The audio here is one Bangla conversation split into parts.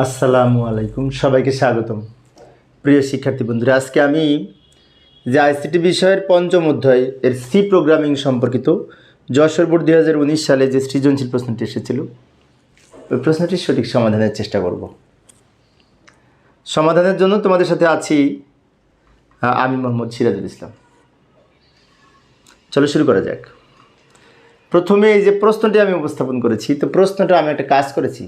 আসসালামু আলাইকুম, সবাইকে স্বাগতম। প্রিয় শিক্ষার্থী বন্ধুরা, আজকে আমি যে আইসিটি বিষয়ের পঞ্চম অধ্যায় এর সি প্রোগ্রামিং সম্পর্কিত যশোর বোর্ড 2019 সালে যে সৃজনশীল প্রশ্নটি এসেছিল, ওই প্রশ্নটির সঠিক সমাধানের চেষ্টা করব। সমাধানের জন্য তোমাদের সাথে আছি আমি মোহাম্মদ সিরাজুল ইসলাম। চলো শুরু করা যাক। প্রথমে এই যে প্রশ্নটি আমি উপস্থাপন করেছি, তো প্রশ্নটা আমি একটা কাজ করেছি,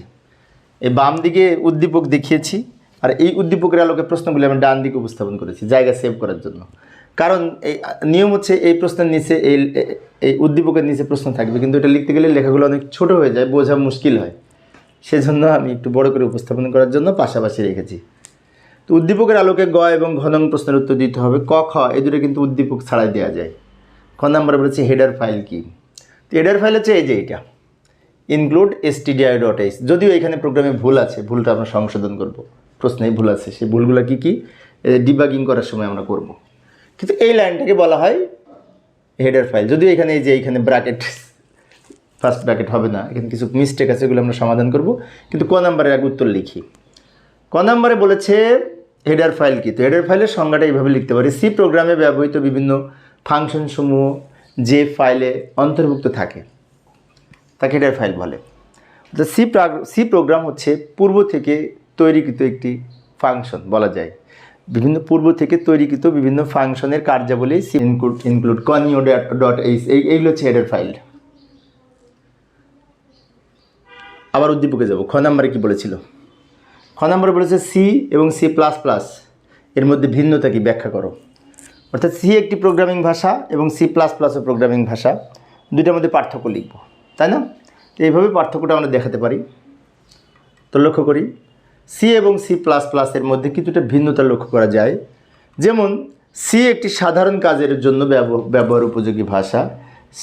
এই বাম দিকে উদ্দীপক দেখিয়েছি, আর এই উদ্দীপকের আলোকে প্রশ্নগুলি আমি ডান দিকে উপস্থাপন করেছি জায়গা সেভ করার জন্য। কারণ এই নিয়ম হচ্ছে এই প্রশ্নের নিচে এই উদ্দীপকের নিচে প্রশ্ন থাকবে, কিন্তু এটা লিখতে গেলে লেখাগুলো অনেক ছোট হয়ে যায়, বোঝা মুশকিল হয়। সেজন্য আমি একটু বড় করে উপস্থাপন করার জন্য পাশাপাশি রেখেছি। তো উদ্দীপকের আলোকে গ এবং ঘ নং প্রশ্নের উত্তর দিতে হবে। ক খ এই দুটো কিন্তু উদ্দীপক ছাড়াই দেওয়া যায়। খ নাম্বারে বলেছে হেডার ফাইল কি। তো হেডার ফাইল হচ্ছে এই যে এটা ইনক্লুড stdio.h। যদিও এখানে প্রোগ্রামে ভুল আছে, ভুলটা আমরা সংশোধন করব। প্রশ্নেই ভুল আছে, সেই ভুলগুলো কী কী ডিবাগিং করার সময় আমরা করব। কিন্তু এই লাইনটাকে বলা হয় হেডার ফাইল। যদিও এখানে এই যে এইখানে ব্র্যাকেট, ফার্স্ট ব্র্যাকেট হবে না, এখানে কিছু মিস্টেক আছে, এগুলো আমরা সমাধান করব। কিন্তু ক নাম্বারের আগে উত্তর লিখি। ক নাম্বারে বলেছে হেডার ফাইল কি। তো হেডার ফাইলের সংজ্ঞাটা এইভাবে লিখতে পারি: সি প্রোগ্রামে ব্যবহৃত বিভিন্ন ফাংশনসমূহ যে ফাইলে অন্তর্ভুক্ত থাকে তাকে হেডার ফাইল বলে। সি প্রোগ্রাম হচ্ছে পূর্ব থেকে তৈরিকৃত একটি ফাংশন বলা যায়। বিভিন্ন পূর্ব থেকে তৈরিকৃত বিভিন্ন ফাংশনের কার্যাবলী সি ইনক্লুড conio.h এইগুলো হচ্ছে হেডার ফাইল। আবার উদ্দীপকে যাব। খ নাম্বারে কী বলেছিল? খ নাম্বারে বলেছে সি এবং সি প্লাস প্লাস এর মধ্যে ভিন্নতা কি ব্যাখ্যা করো। অর্থাৎ সি একটি প্রোগ্রামিং ভাষা এবং সি প্লাস প্লাসও প্রোগ্রামিং ভাষা, দুইটার মধ্যে পার্থক্য লিখব, তাই না? তো এইভাবে পার্থক্যটা আমরা দেখাতে পারি। তো লক্ষ্য করি সি এবং সি প্লাস প্লাসের মধ্যে কিছুটা ভিন্নতা লক্ষ্য করা যায়। যেমন সি একটি সাধারণ কাজের জন্য ব্যবহার উপযোগী ভাষা।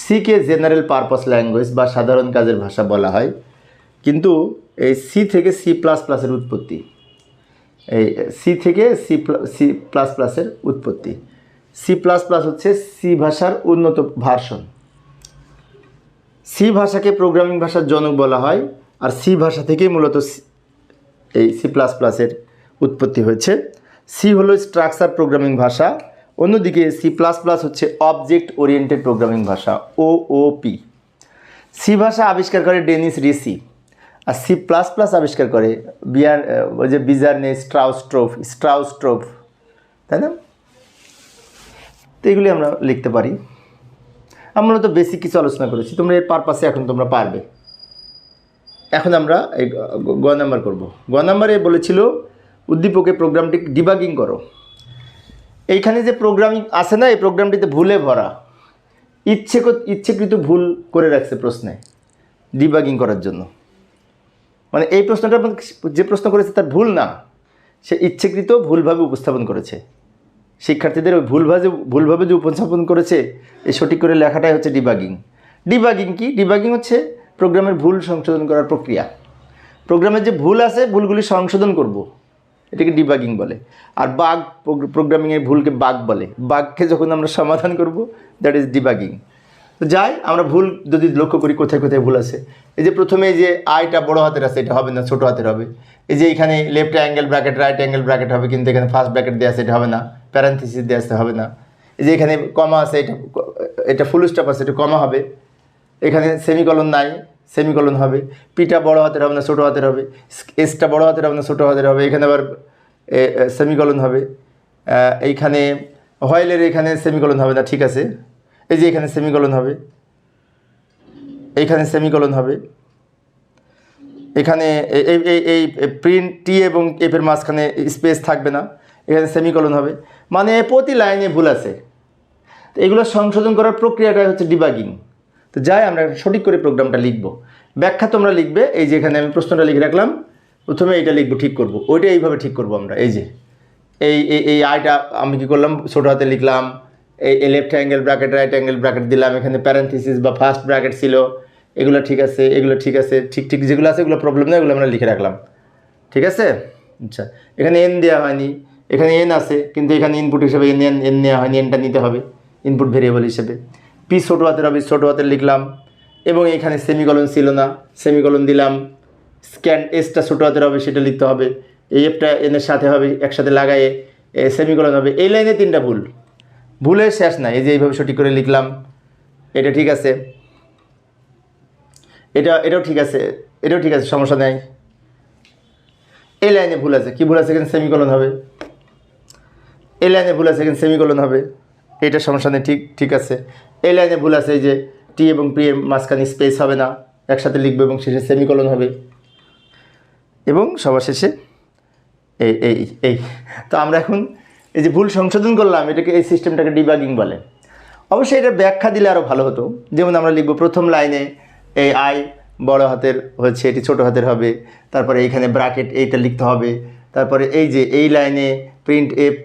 সিকে জেনারেল পারপাস ল্যাঙ্গুয়েজ বা সাধারণ কাজের ভাষা বলা হয়। কিন্তু এই সি থেকে সি প্লাস প্লাসের উৎপত্তি, এই সি থেকে সি প্লাস প্লাসের উৎপত্তি। সি প্লাস প্লাস হচ্ছে সি ভাষার উন্নত ভার্সন। সি ভাষাকে প্রোগ্রামিং ভাষার জনক বলা হয়, আর সি ভাষা থেকেই মূলত এই সি প্লাস প্লাসের উৎপত্তি হয়েছে। সি হলো স্ট্রাকচার প্রোগ্রামিং ভাষা, অন্যদিকে সি প্লাস প্লাস হচ্ছে অবজেক্ট ওরিয়েন্টেড প্রোগ্রামিং ভাষা, ওওপি। সি ভাষা আবিষ্কার করে ডেনিস রিসি, আর সি প্লাস প্লাস আবিষ্কার করে বিজার্নে স্ট্রাউস্ট্রোভ, তাই না? তো এগুলি আমরা লিখতে পারি। আমরা তো বেসিক কিছু আলোচনা করেছি, তোমরা এর পারপাসে এখন তোমরা পারবে। এখন আমরা এই গ নাম্বার করব। গ নাম্বারে বলেছিল উদ্দীপকে প্রোগ্রামটি ডিবাগিং করো। এইখানে যে প্রোগ্রামিং আছে না, এই প্রোগ্রামটিতে ভুলে ভরা, ইচ্ছেকৃত ভুল করে রাখছে প্রশ্নে ডিবাগিং করার জন্য। মানে এই প্রশ্নটা যে প্রশ্ন করেছে তার ভুল না, সে ইচ্ছেকৃত ভুলভাবে উপস্থাপন করেছে। শিক্ষার্থীদের ওই ভুলভাবে যে উপস্থাপন করেছে, এই সঠিক করে লেখাটাই হচ্ছে ডিবাগিং। ডিবাগিং কি? ডিবাগিং হচ্ছে প্রোগ্রামের ভুল সংশোধন করার প্রক্রিয়া। প্রোগ্রামের যে ভুল আছে, ভুলগুলি সংশোধন করব, এটাকে ডিবাগিং বলে। আর বাগ, প্রোগ্রামিংয়ের ভুলকে বাগ বলে। বাগকে যখন আমরা সমাধান করব, দ্যাট ইজ ডিবাগিং। তো যাই, আমরা ভুল যদি লক্ষ্য করি কোথায় কোথায় ভুল আছে। এই যে প্রথমে এই যে আইটা বড় হাতের আছে, এটা হবে না, ছোটো হাতের হবে। এই যে এখানে left angle bracket right angle bracket হবে, কিন্তু এখানে ফার্স্ট ব্র্যাকেট দেওয়া আছে, এটা হবে না। প্যারেন্থিসিস দেওয়া আছে, হবে না। এই যে এখানে কমা আছে, এটা ফুল স্টপ আছে, এটা কমা হবে। এখানে সেমিকলন নাই, সেমিকলন হবে। পিটা বড় হাতের হবে না, ছোটো হাতের হবে। এসটা বড় হাতের হবে না, ছোটো হাতের হবে। এখানে আবার সেমিকলন হবে। এইখানে হয়েলের এখানে সেমিকলন হবে না, ঠিক আছে। এই যে এখানে সেমিকলন হবে, এইখানে সেমিকলন হবে। এখানে এই প্রিন্ট টি এবং এফের মাঝখানে স্পেস থাকবে না, এখানে সেমিকলন হবে। মানে প্রতি লাইনে ভুল আছে। তো এগুলো সংশোধন করার প্রক্রিয়াটাই হচ্ছে ডিবাগিং। তো যাই, আমরা সঠিক করে প্রোগ্রামটা লিখব। ব্যাখ্যা তোমরা লিখবে। এই যে এখানে আমি প্রশ্নটা লিখে রাখলাম, প্রথমে এইটা লিখবো, ঠিক করব, ওইটা এইভাবে ঠিক করব আমরা। এই যে এই আইটা আমি কী করলাম, ছোটো হাতে লিখলাম। এই left angle bracket right angle bracket দিলাম, এখানে প্যারেন্থিসিস বা ফার্স্ট ব্র্যাকেট ছিল, এগুলো ঠিক আছে, এগুলো ঠিক আছে, ঠিক যেগুলো আছে এগুলো প্রবলেম নেই, এগুলো আমরা লিখে রাখলাম, ঠিক আছে। আচ্ছা, এখানে এন দেওয়া হয়নি, এখানে এন আছে, কিন্তু এখানে ইনপুট হিসেবে এন নেওয়া হয়নি, এনটা নিতে হবে ইনপুট ভেরিয়েবল হিসেবে। পি ছোটো হাতের হবে, ছোটো হাতের লিখলাম। এবং এখানে সেমিকলন ছিল না, সেমিকলন দিলাম। স্ক্যান এসটা ছোটো হাতের হবে, সেটা লিখতে হবে। এই এফটা এনের সাথে হবে, একসাথে লাগায়ে সেমিকোলন হবে। এই লাইনে 3টা ভুল, ভুলের শেষ নাই। এই যে এইভাবে সঠিক করে লিখলাম, এটা ঠিক আছে, এটাও ঠিক আছে, এটাও ঠিক আছে, সমস্যা নেই। এই লাইনে ভুল আছে, কি ভুল আছে? এখানে সেমিকোলন হবে। এই লাইনে ভুল আছে, এখানে সেমিকোলন হবে, এটা সমস্যা নেই, ঠিক আছে। এই লাইনে ভুল আছে, এই যে টি এবং পি এর মাঝখানে স্পেস হবে না, একসাথে লিখবে এবং শেষে সেমিকোলন হবে। এবং সবার শেষে এই এই এই তো আমরা এখন এই যে ভুল সংশোধন করলাম, এটাকে, এই সিস্টেমটাকে ডিবাগিং বলে। অবশ্যই এটা ব্যাখ্যা দিলে আরও ভালো হতো। যেমন আমরা লিখব প্রথম লাইনে এই আই বড় হাতের হচ্ছে, এটি ছোট হাতের হবে, তারপরে এইখানে ব্র্যাকেট এইটা লিখতে হবে, তারপরে এই যে এই লাইনে প্রিন্ট এফ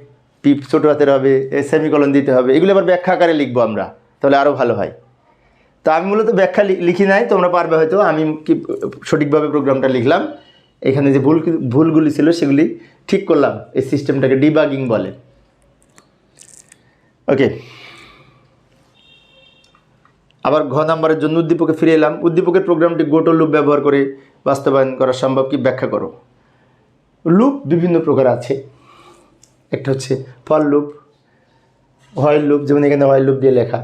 পি ছোট হাতের হবে, সেমিকোলন দিতে হবে। এগুলো আবার ব্যাখ্যা আকারে লিখবো আমরা, তাহলে আরও ভালো হয়। তো আমি মূলত ব্যাখ্যা লিখি নাই, তোমরা পারবে হয়তো। আমি কি সঠিকভাবে প্রোগ্রামটা লিখলাম, এখানে যে ভুলগুলি ছিল সেগুলি ঠিক করলাম। এই সিস্টেমটাকে ডিবাগিং বলে। ওকে, আবার ঘ নাম্বারের জন্য উদ্দীপকে ফিরে এলাম। উদ্দীপকের প্রোগ্রামটি গোটো লুপ ব্যবহার করে বাস্তবায়ন করা সম্ভব কি ব্যাখ্যা করো। লুপ বিভিন্ন প্রকার আছে। একটা হচ্ছে ফর লুপ, হোয়াইল লুপ, যেমন এখানে হোয়াইল লুপ দিয়ে লেখা,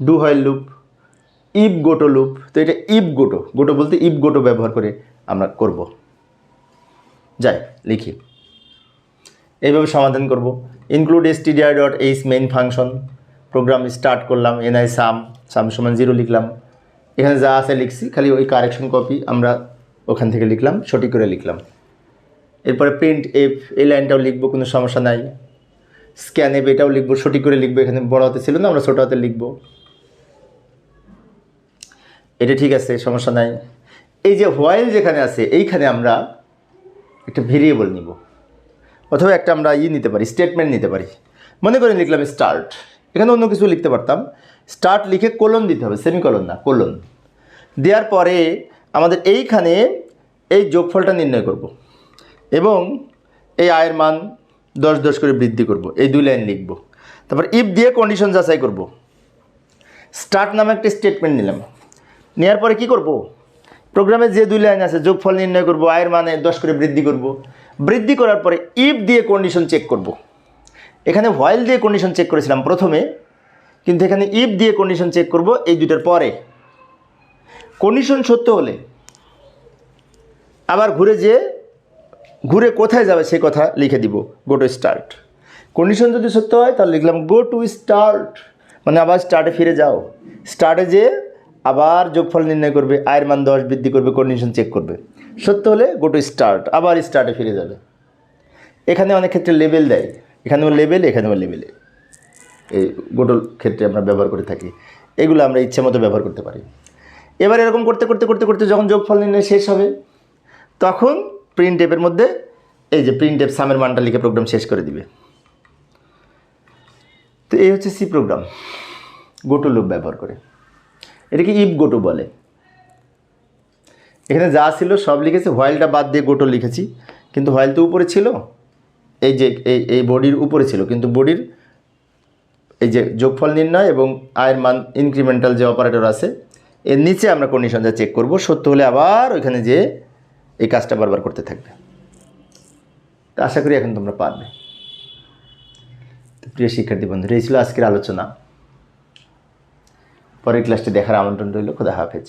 ডু হোয়াইল লুপ, ইফ গোটো লুপ। তো এটা ইফ গোটো, গোটো বলতে ইফ গোটো ব্যবহার করে আমরা করব। যাই লিখি, এইভাবে সমাধান করব। Include stdio.h main function, program start করলাম, ni সাম সমান 0 লিখলাম। এখানে যা আছে লিখছি, খালি ওই কারেকশন কপি আমরা ওখান থেকে লিখলাম, সঠিক করে লিখলাম। এরপরে প্রিন্ট এফ, এই লাইনটাও লিখবো, কোনো সমস্যা নাই। স্ক্যান এফ, এটাও লিখবো, সঠিক করে লিখবো। এখানে বড় হাতে ছিল না, আমরা ছোটো হাতে লিখবো, এটা ঠিক আছে, সমস্যা নাই। এই যে হোয়াইল যেখানে আছে, এইখানে আমরা একটা ভেরিয়েবল নিব, অথবা একটা আমরা নিতে পারি, স্টেটমেন্ট নিতে পারি। মনে করে লিখলাম স্টার্ট, এখানে অন্য কিছু লিখতে পারতাম। স্টার্ট লিখে কোলন দিতে হবে, সেমিকোলন না, কোলন দেওয়ার পরে আমাদের এইখানে এই যোগফলটা নির্ণয় করব এবং এই আয়ের মান 10 করে বৃদ্ধি করব। এই 2 লাইন লিখব। তারপর ইফ দিয়ে কন্ডিশন যাচাই করব। স্টার্ট নামে একটা স্টেটমেন্ট নিলাম, নেওয়ার পরে কি করব, প্রোগ্রামে যে 2 লাইন আছে যোগফল নির্ণয় করব, আয়ের মানে 10 করে বৃদ্ধি করব। বৃদ্ধি করার পরে ইফ দিয়ে কন্ডিশন চেক করব। এখানে হোয়াইল দিয়ে কন্ডিশন চেক করেছিলাম প্রথমে, কিন্তু এখানে ইফ দিয়ে কন্ডিশন চেক করব এই দুটার পরে। কন্ডিশন সত্য হলে আবার ঘুরে কোথায় যাবে সে কথা লিখে দিব, গো টু স্টার্ট। কন্ডিশন যদি সত্য হয় তাহলে লিখলাম গো টু স্টার্ট, মানে আবার স্টার্টে ফিরে যাও। স্টার্টে যে আবার যোগফল নির্ণয় করবে, আয়ের মান 10 বৃদ্ধি করবে, কন্ডিশন চেক করবে। সত্য হলে গো টু স্টার্ট, আবার স্টার্টে ফিরে যাবে। এখানে অনেক ক্ষেত্রে লেবেল দেয়, এখানেও লেবেল, এখানেও লেবেলে, এই গোটোর ক্ষেত্রে আমরা ব্যবহার করে থাকি। এগুলো আমরা ইচ্ছে মতো ব্যবহার করতে পারি। এবার এরকম করতে করতে করতে করতে যখন যোগফল নির্ণয় শেষ হবে, তখন প্রিন্ট এফের মধ্যে এই যে প্রিন্ট এফ সামের মানটা লিখে প্রোগ্রাম শেষ করে দিবে। তো এই হচ্ছে সি প্রোগ্রাম গোটো লুপ ব্যবহার করে। এটাকে ইফ গোটো বলে। এখানে যা ছিল সব লিখেছি, হোয়াইলটা বাদ দিয়ে গোটো লিখেছি, কিন্তু হোয়াইল তো উপরে ছিল, এই যে এই বডির উপরে ছিল, কিন্তু বডির এই যে যোগফল নির্ণয় এবং আয়ের মান ইনক্রিমেন্টাল যে অপারেটর আছে, এর নিচে আমরা কন্ডিশনটা চেক করব। সত্য হলে আবার ওইখানে যে এই কাজটা বারবার করতে থাকবে। তো আশা করি এখন তোমরা পারবে। তো প্রিয় শিক্ষার্থী বন্ধুরা, এই ছিল আজকের আলোচনা। পরের ক্লাসটি দেখার আমন্ত্রণ রইল। খোদা হাফেজ।